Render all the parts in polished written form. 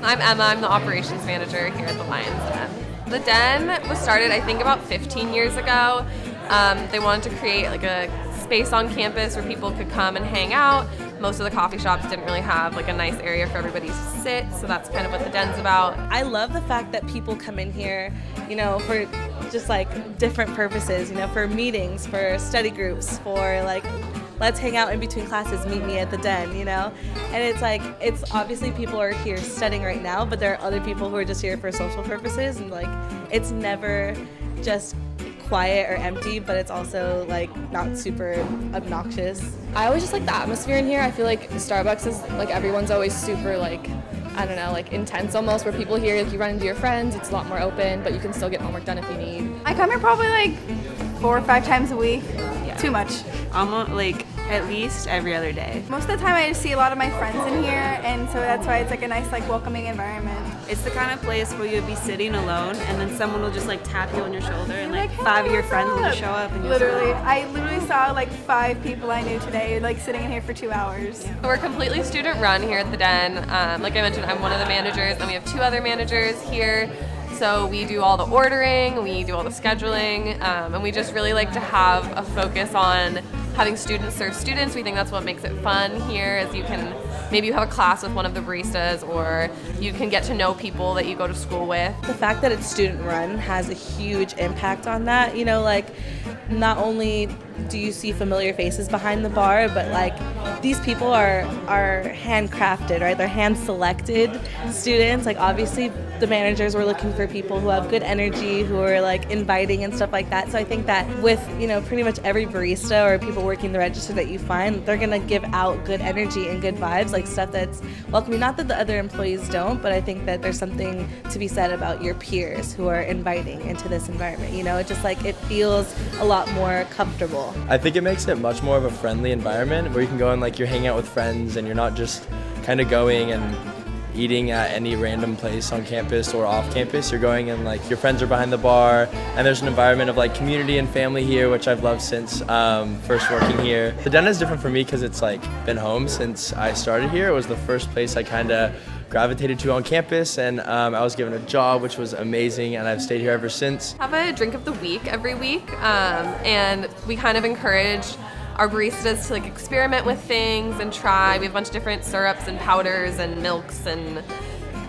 I'm Emma. I'm the operations manager here at the Lions Den. The Den was started, I think, about 15 years ago. They wanted to create like a space on campus where people could come and hang out. Most of the coffee shops didn't really have like a nice area for everybody to sit, so that's kind of what the Den's about. I love the fact that people come in here, for just like different purposes, for meetings, for study groups, for like, let's hang out in between classes, meet me at the Den, And it's obviously people are here studying right now, but there are other people who are just here for social purposes, and like, it's never just quiet or empty, but it's also like not super obnoxious. I always just like the atmosphere in here. I feel like Starbucks is like everyone's always super like, I don't know, like intense almost, where people here, like you run into your friends, it's a lot more open, but you can still get homework done if you need. I come here probably like 4 or 5 times a week. Yeah. Too much. Almost like at least every other day. Most of the time I just see a lot of my friends in here, and so that's why it's like a nice like welcoming environment. It's the kind of place where you'd be sitting alone and then someone will just like tap you on your shoulder and like Hey, 5 of your what's friends will up? just show up and I literally saw like 5 people I knew today like sitting in here for 2 hours. We're completely student run here at the Den. Like I mentioned, I'm one of the managers, and we have 2 other managers here. So we do all the ordering, we do all the scheduling, and we just really like to have a focus on having students serve students. We think that's what makes it fun here, as you can, maybe you have a class with one of the baristas, or you can get to know people that you go to school with. The fact that it's student run has a huge impact on that. Not only do you see familiar faces behind the bar, but like these people are handcrafted, right? They're hand selected students. Like obviously the managers were looking for people who have good energy, who are like inviting and stuff like that. So I think that with, pretty much every barista or people working the register that you find, they're gonna give out good energy and good vibes, like stuff that's welcoming. Not that the other employees don't, but I think that there's something to be said about your peers who are inviting into this environment. It just like, it feels a lot more comfortable. I think it makes it much more of a friendly environment where you can go and like you're hanging out with friends and you're not just kind of going and eating at any random place on campus or off campus. You're going and like your friends are behind the bar, and there's an environment of like community and family here, which I've loved since first working here. The Den is different for me because it's like been home since I started here. It was the first place I kind of gravitated to on campus, and I was given a job, which was amazing, and I've stayed here ever since. Have a drink of the week every week, and we kind of encourage our baristas to like experiment with things and try. We have a bunch of different syrups and powders and milks and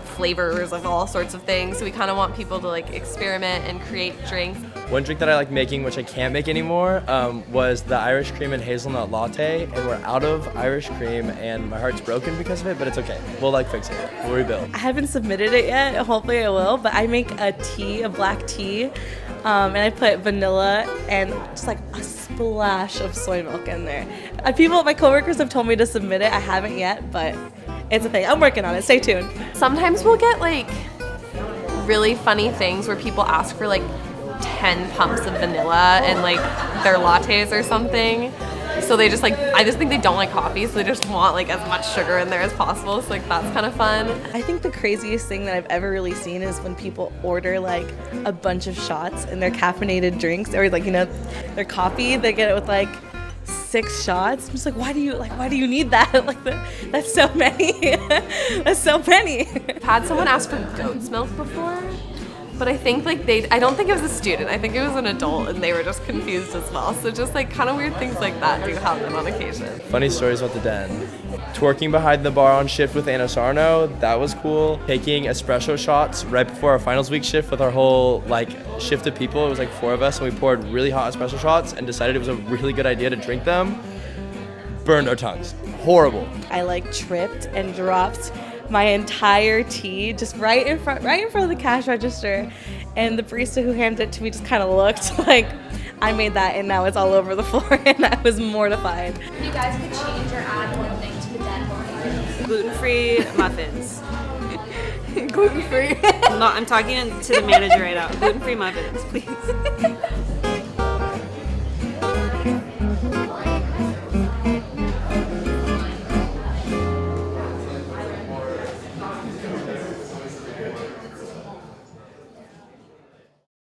flavors of all sorts of things. So we kind of want people to like experiment and create drinks. One drink that I like making, which I can't make anymore, was the Irish cream and hazelnut latte, and we're out of Irish cream, and my heart's broken because of it, but it's okay. We'll like fix it. We'll rebuild. I haven't submitted it yet. Hopefully I will, but I make a black tea, and I put vanilla and just like a splash of soy milk in there. My coworkers have told me to submit it. I haven't yet, but it's a thing. I'm working on it. Stay tuned. Sometimes we'll get like really funny things where people ask for like 10 pumps of vanilla and like their lattes or something. So they just like, I just think they don't like coffee, so they just want like as much sugar in there as possible. So like that's kind of fun. I think the craziest thing that I've ever really seen is when people order like a bunch of shots in their caffeinated drinks, or like, their coffee, they get it with like 6 shots. I'm just like, why do you need that? Like that's so many. That's so many. I've had someone ask for goat's milk before, but I think like I don't think it was a student. I think it was an adult, and they were just confused as well. So just like kind of weird things like that do happen on occasion. Funny stories about the Den. Twerking behind the bar on shift with Anna Sarno, that was cool. Taking espresso shots right before our finals week shift with our whole like shift of people. It was like 4 of us, and we poured really hot espresso shots and decided it was a really good idea to drink them. Burned our tongues. Horrible. I like tripped and dropped my entire tea just right in front of the cash register, and the barista who handed it to me just kind of looked like I made that, and now it's all over the floor, and I was mortified. You guys could change or add one thing to the Den. Gluten-free muffins. Gluten-free. I'm talking to the manager right now. Gluten-free muffins, please.